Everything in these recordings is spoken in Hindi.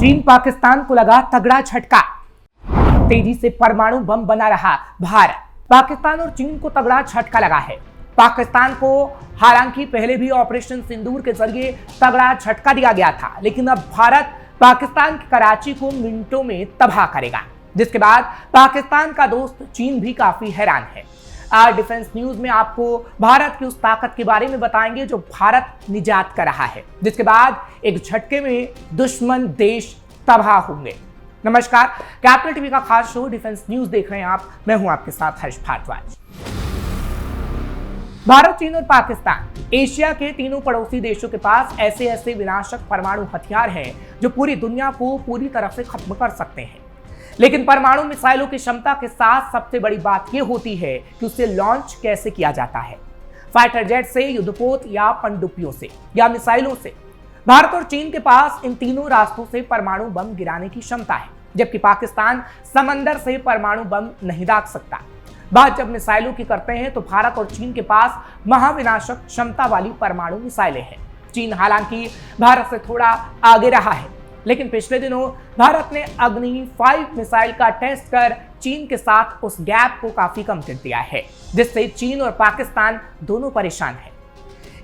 चीन पाकिस्तान को लगा तगड़ा झटका। तेजी से परमाणु बम बना रहा भारत। पाकिस्तान और चीन को तगड़ा झटका लगा है। पाकिस्तान को हालांकि पहले भी ऑपरेशन सिंदूर के जरिए तगड़ा झटका दिया गया था, लेकिन अब भारत पाकिस्तान की कराची को मिनटों में तबाह करेगा, जिसके बाद पाकिस्तान का दोस्त चीन भी काफी हैरान है। आज डिफेंस न्यूज में आपको भारत की उस ताकत के बारे में बताएंगे जो भारत निजात कर रहा है, जिसके बाद एक झटके में दुश्मन देश तबाह होंगे। नमस्कार, कैपिटल टीवी का खास शो डिफेंस न्यूज देख रहे हैं आप। मैं हूं आपके साथ हर्ष भारद्वाज। भारत, चीन और पाकिस्तान एशिया के तीनों पड़ोसी देशों के पास ऐसे विनाशक परमाणु हथियार हैं जो पूरी दुनिया को पूरी तरह से खत्म कर सकते हैं। लेकिन परमाणु मिसाइलों की क्षमता के साथ सबसे बड़ी बात यह होती है कि उसे लॉन्च कैसे किया जाता है। फाइटर जेट से, युद्धपोत या पनडुब्बियों से या मिसाइलों से। भारत और चीन के पास इन तीनों रास्तों से परमाणु बम गिराने की क्षमता है, जबकि पाकिस्तान समंदर से परमाणु बम नहीं दाग सकता। बात जब मिसाइलों की करते हैं तो भारत और चीन के पास महाविनाशक क्षमता वाली परमाणु मिसाइलें हैं। चीन हालांकि भारत से थोड़ा आगे रहा है, लेकिन पिछले दिनों भारत ने अग्नि 5 मिसाइल का टेस्ट कर चीन के साथ उस गैप को काफी कम कर दिया है, जिससे चीन और पाकिस्तान दोनों परेशान हैं।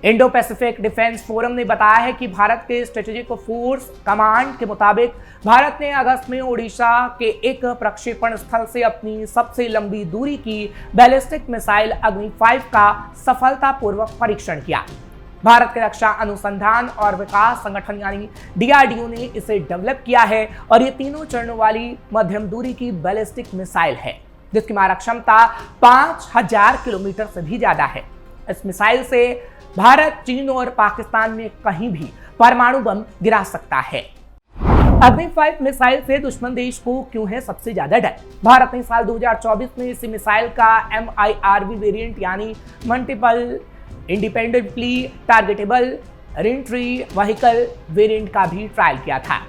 इंडो पैसिफिक डिफेंस फोरम ने बताया है कि भारत के स्ट्रेटेजिक फोर्स कमांड के मुताबिक भारत ने अगस्त में ओडिशा के एक प्रक्षेपण स्थल से अपनी सबसे लंबी दूरी की बैलिस्टिक मिसाइल अग्नि 5 का सफलतापूर्वक परीक्षण किया। भारत के रक्षा अनुसंधान और विकास संगठन यानी DRDO ने इसे डेवलप किया है और ये तीनों चरणों वाली मध्यम दूरी की बैलिस्टिक मिसाइल है, जिसकी मारक क्षमता 5000 किलोमीटर से भी ज्यादा है। इस मिसाइल से भारत, चीन और पाकिस्तान में कहीं भी परमाणु बम गिरा सकता है। अग्नि 5 मिसाइल से दुश्मन देश को क्यों है सबसे ज्यादा डर? भारत ने साल 2024 में इस मिसाइल का MIRV वेरिएंट यानी multiple independently targetable reentry vehicle variant का भी ट्रायल किया था,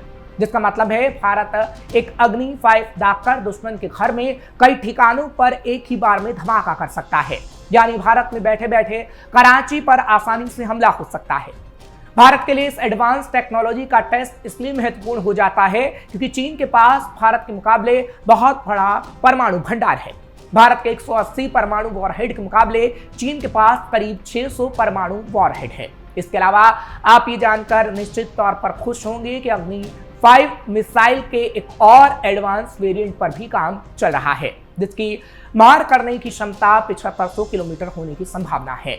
जिसका मतलब है भारत एक अग्नि 5 दागकर दुश्मन के घर में कई ठिकानों पर एक ही बार में धमाका कर सकता है। यानी भारत में बैठे बैठे कराची पर आसानी से हमला हो सकता है। भारत के लिए इस एडवांस टेक्नोलॉजी का टेस्ट इसलिए महत्वपूर्ण हो जाता है क्योंकि चीन के पास भारत के मुकाबले बहुत बड़ा परमाणु भंडार है। भारत के 180 परमाणु वॉरहेड के मुकाबले चीन के पास करीब 600 परमाणु वॉरहेड है। इसके अलावा आप ये जानकर निश्चित तौर पर खुश होंगे कि अग्नि 5 मिसाइल के एक और एडवांस वेरिएंट पर भी काम चल रहा है, जिसकी मार करने की क्षमता 7500 किलोमीटर होने की संभावना है।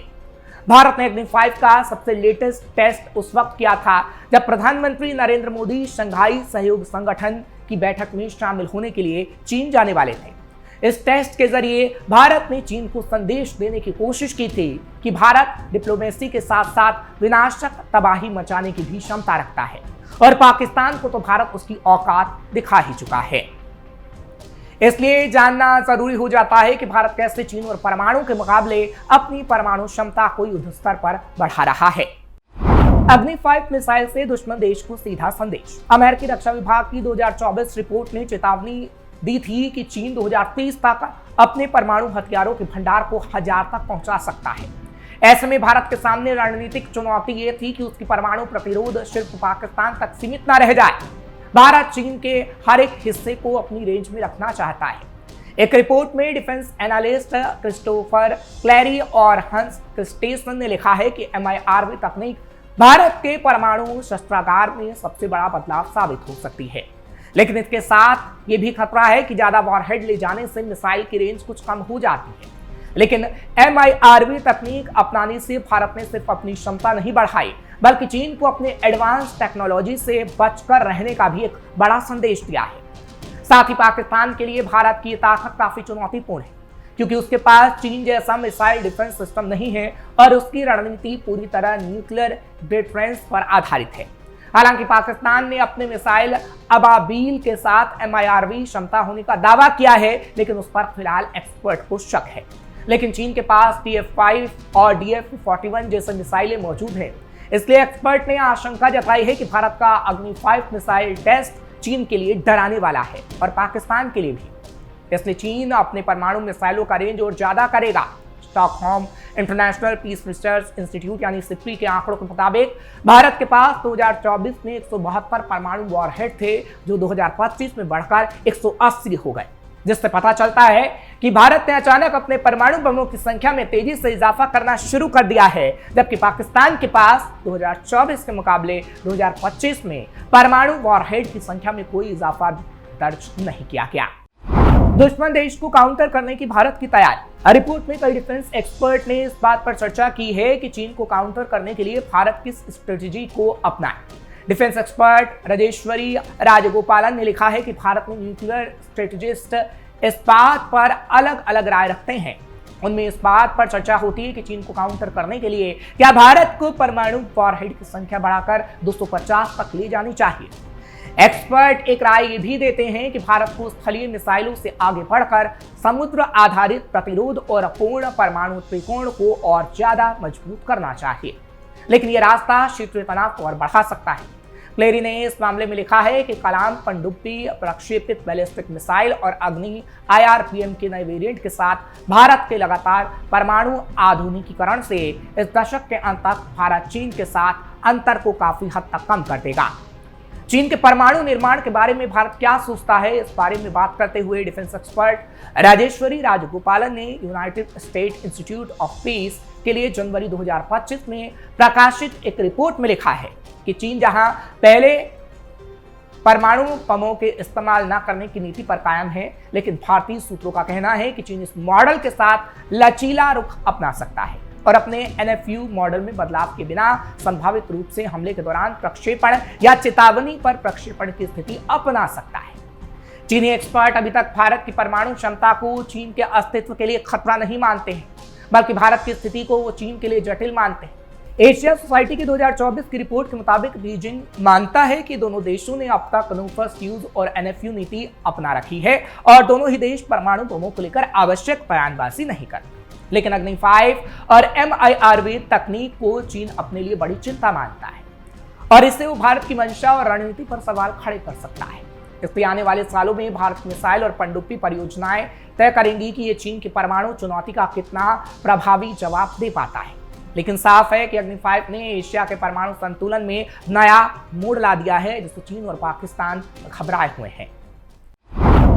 भारत ने अग्नि 5 का सबसे लेटेस्ट टेस्ट उस वक्त किया था जब प्रधानमंत्री नरेंद्र मोदी शंघाई सहयोग संगठन की बैठक में शामिल होने के लिए चीन जाने वाले थे। इस टेस्ट के जरिए भारत ने चीन को संदेश देने की कोशिश की थी कि भारत डिप्लोमेसी के साथ साथ विनाशक तबाही मचाने की भी क्षमता रखता है, और पाकिस्तान को तो भारत उसकी औकात दिखा ही चुका है। इसलिए जानना जरूरी हो जाता है कि भारत कैसे चीन और परमाणु के मुकाबले अपनी परमाणु क्षमता को युद्ध स्तर पर बढ़ा रहा है। अग्नि 5 मिसाइल से दुश्मन देश को सीधा संदेश। अमेरिकी रक्षा विभाग की 2024 रिपोर्ट ने चेतावनी दी थी कि चीन 2030 तक अपने परमाणु हथियारों के भंडार को 1000 तक पहुंचा सकता है। ऐसे में भारत के सामने रणनीतिक चुनौती ये थी कि उसकी परमाणु प्रतिरोध सिर्फ पाकिस्तान तक सीमित न रह जाए। भारत चीन के हर एक हिस्से को अपनी रेंज में रखना चाहता है। एक रिपोर्ट में डिफेंस एनालिस्ट क्रिस्टोफर क्लेरी और हंस क्रिस्टेसन ने लिखा है कि MIRV तकनीक भारत के परमाणु शस्त्रागार में सबसे बड़ा बदलाव साबित हो सकती है, लेकिन इसके साथ ये भी खतरा है कि ज्यादा वॉरहेड ले जाने से मिसाइल की रेंज कुछ कम हो जाती है। लेकिन MIRV तकनीक अपनाने से भारत ने सिर्फ अपनी क्षमता नहीं बढ़ाई, बल्कि चीन को अपने एडवांस टेक्नोलॉजी से बचकर रहने का भी एक बड़ा संदेश दिया है। साथ ही पाकिस्तान के लिए भारत की ताकत काफी चुनौतीपूर्ण है, क्योंकि उसके पास चीन जैसा मिसाइल डिफेंस सिस्टम नहीं है और उसकी रणनीति पूरी तरह न्यूक्लियर डिफेंस पर आधारित है। हालांकि पाकिस्तान ने अपने मिसाइल अबाबील के साथ MIRV क्षमता होने का दावा किया है, लेकिन उस पर फिलहाल एक्सपर्ट को शक है। लेकिन चीन के पास TF5 और DF41 जैसे मिसाइलें मौजूद हैं, इसलिए एक्सपर्ट ने आशंका जताई है कि भारत का अग्नि 5 मिसाइल टेस्ट चीन के लिए डराने वाला है और पाकिस्तान के लिए भी। इसलिए चीन अपने परमाणु मिसाइलों का रेंज और ज्यादा करेगा Stockholm International Peace Research Institute यानी सिप्री के आंकड़ों के मुताबिक भारत के पास 2024 में 172 परमाणु वॉरहेड थे, जो 2025 में बढ़कर 180 हो गए, जिससे पता चलता है कि भारत ने अचानक अपने परमाणु बमों की संख्या में तेजी से इजाफा करना शुरू कर दिया है, जबकि पाकिस्तान के पास 2024 के मुकाबले 2025 में परमाणु वॉरहेड की संख्या में कोई इजाफा दर्ज नहीं किया गया। दुश्मन देश को काउंटर करने की भारत की तैयारी। रिपोर्ट में कई डिफेंस एक्सपर्ट ने इस बात पर चर्चा की है कि चीन को काउंटर करने के लिए भारत किस स्ट्रेटेजी को अपनाए। डिफेंस एक्सपर्ट राजेश्वरी राजगोपालन ने लिखा है कि भारत में न्यूक्लियर स्ट्रेटेजिस्ट इस बात पर अलग अलग राय रखते हैं। उनमें इस बात पर चर्चा होती है कि चीन को काउंटर करने के लिए क्या भारत को परमाणु वॉरहेड की संख्या बढ़ाकर 250 तक ले जानी चाहिए। एक्सपर्ट एक राय ये भी देते हैं कि भारत को स्थलीय मिसाइलों से आगे बढ़कर समुद्र आधारित प्रतिरोध और पूर्ण परमाणु त्रिकोण को और ज्यादा मजबूत करना चाहिए, लेकिन यह रास्ता क्षेत्रीय तनाव को और बढ़ा सकता है। क्लेरी ने इस मामले में लिखा है कि कलाम पनडुब्बी प्रक्षेपित बैलिस्टिक मिसाइल और अग्नि IRPM के नए वेरिएंट के साथ भारत के लगातार परमाणु आधुनिकीकरण से इस दशक के अंत तक भारत चीन के साथ अंतर को काफी हद तक कम कर देगा। चीन के परमाणु निर्माण के बारे में भारत क्या सोचता है, इस बारे में बात करते हुए डिफेंस एक्सपर्ट राजेश्वरी राजगोपालन ने United state institute of peace के लिए जनवरी 2025 में प्रकाशित एक रिपोर्ट में लिखा है कि चीन जहां पहले परमाणु बमों के इस्तेमाल न करने की नीति पर कायम है, लेकिन भारतीय सूत्रों का कहना है कि चीन इस मॉडल के साथ लचीला रुख अपना सकता है और अपने NFU मॉडल में बदलाव के बिना संभावित रूप से हमले के दौरान प्रक्षेपण या चेतावनी पर प्रक्षेपण की स्थिति अपना सकता है। चीनी एक्सपर्ट अभी तक भारत की परमाणु क्षमता को चीन के अस्तित्व के लिए खतरा नहीं मानते हैं, बल्कि भारत की स्थिति को वो चीन के लिए जटिल मानते हैं। एशिया सोसाइटी की 2024 की रिपोर्ट के मुताबिक बीजिंग मानता है कि दोनों देशों ने अब तक नो फर्स्ट यूज और NFU नीति अपना रखी है और दोनों ही देश परमाणु बमों को लेकर आवश्यक बयानबाजी नहीं करते, लेकिन अग्नि 5 और MIRV तकनीक को चीन अपने लिए बड़ी चिंता मानता है और इससे वो भारत की मंशा और रणनीति पर सवाल खड़े कर सकता है। इसलिए आने वाले सालों में भारत मिसाइल और पनडुब्बी परियोजनाएं तय करेंगी कि ये चीन की परमाणु चुनौती का कितना प्रभावी जवाब दे पाता है। लेकिन साफ है कि अग्नि 5 ने एशिया के परमाणु संतुलन में नया मोड़ ला दिया है, जिससे चीन और पाकिस्तान घबराए हुए हैं।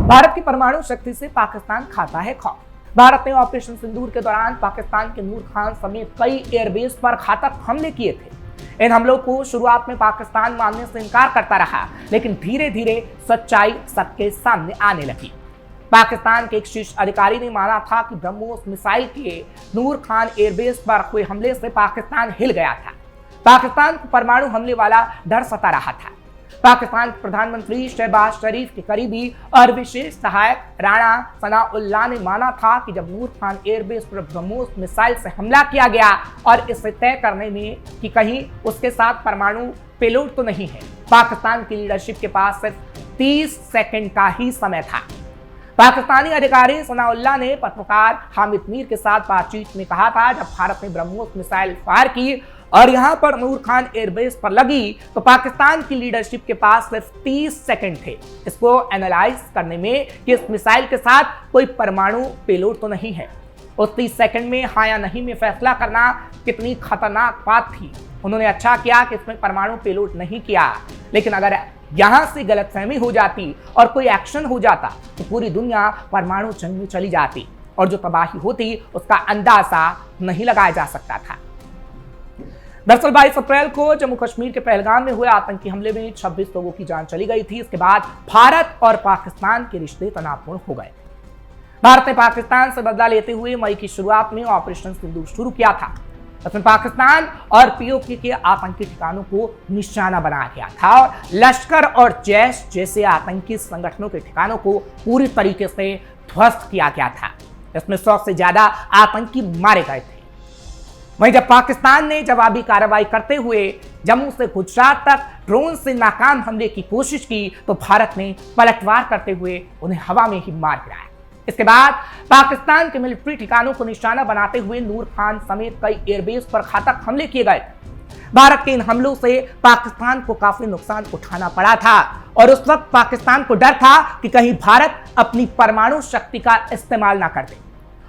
भारत की परमाणु शक्ति से पाकिस्तान खाता है खौफ। भारत ने ऑपरेशन सिंदूर के दौरान पाकिस्तान के नूर खान समेत कई एयरबेस पर घातक हमले किए थे। इन हमलों को शुरुआत में पाकिस्तान मानने से इनकार करता रहा, लेकिन धीरे धीरे सच्चाई सबके सामने आने लगी। पाकिस्तान के एक शीर्ष अधिकारी ने माना था कि ब्रह्मोस मिसाइल के नूर खान एयरबेस पर हुए हमले से पाकिस्तान हिल गया था। पाकिस्तान को परमाणु हमले वाला डर सता रहा था। पाकिस्तान के प्रधानमंत्री शहबाज शरीफ के करीबी और विशेष सहायक राणा सनाउल्लाह ने माना था कि जब नूर खान एयरबेस पर ब्रह्मोस मिसाइल से हमला किया गया और इसे तय करने में कि कहीं उसके साथ परमाणु पेलोड तो नहीं है, पाकिस्तान की लीडरशिप के पास सिर्फ 30 सेकंड का ही समय था। पाकिस्तानी अधिकारी सनाउल्लाह ने पत्रकार हामिद मीर के साथ बातचीत में कहा था, जब भारत ने ब्रह्मोस मिसाइल फायर की और यहां पर नूर खान एयरबेस पर लगी तो पाकिस्तान की लीडरशिप के पास सिर्फ 30 सेकंड थे इसको एनालाइज करने में कि इस मिसाइल के साथ कोई परमाणु पेलोड तो नहीं है। उस 30 सेकंड में हाँ या नहीं में फैसला करना कितनी खतरनाक बात थी। उन्होंने अच्छा किया कि इसमें परमाणु पेलोड नहीं किया, लेकिन अगर यहां से गलतफहमी हो जाती और कोई एक्शन हो जाता तो पूरी दुनिया परमाणु जंग में चली जाती और जो तबाही होती उसका अंदाजा नहीं लगाया जा सकता था। दरअसल 22 अप्रैल को जम्मू कश्मीर के पहलगाम में हुए आतंकी हमले में 26 लोगों की जान चली गई थी। इसके बाद भारत और पाकिस्तान के रिश्ते तनावपूर्ण हो गए। भारत ने पाकिस्तान से बदला लेते हुए मई की शुरुआत में ऑपरेशन सिंदूर शुरू किया था। इसमें पाकिस्तान और POK के आतंकी ठिकानों को निशाना बनाया गया था और लश्कर और जैश जैसे आतंकी संगठनों के ठिकानों को पूरी तरीके से ध्वस्त किया गया था। इसमें 100 से ज्यादा आतंकी मारे गए थे। वहीं जब पाकिस्तान ने जवाबी कार्रवाई करते हुए जम्मू से गुजरात तक ड्रोन से नाकाम हमले की कोशिश की तो भारत ने पलटवार करते हुए उन्हें हवा में ही मार गिराया। इसके बाद पाकिस्तान के मिलिट्री ठिकानों को निशाना बनाते हुए नूर खान समेत कई एयरबेस पर घातक हमले किए गए। भारत के इन हमलों से पाकिस्तान को काफी नुकसान उठाना पड़ा था और उस वक्त पाकिस्तान को डर था कि कहीं भारत अपनी परमाणु शक्ति का इस्तेमाल ना कर दे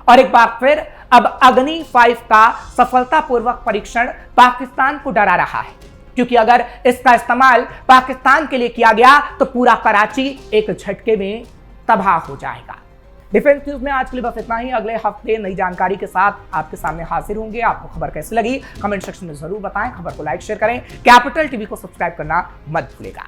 और एक बार फिर अब अग्नि 5 का सफलतापूर्वक परीक्षण पाकिस्तान को डरा रहा है, क्योंकि अगर इसका इस्तेमाल पाकिस्तान के लिए किया गया तो पूरा कराची एक झटके में तबाह हो जाएगा। डिफेंस न्यूज में आज के लिए बस इतना ही। अगले हफ्ते नई जानकारी के साथ आपके सामने हाजिर होंगे। आपको खबर कैसी लगी कमेंट सेक्शन में जरूर बताएं। खबर को लाइक शेयर करें। कैपिटल टीवी को सब्सक्राइब करना मत भूलिएगा।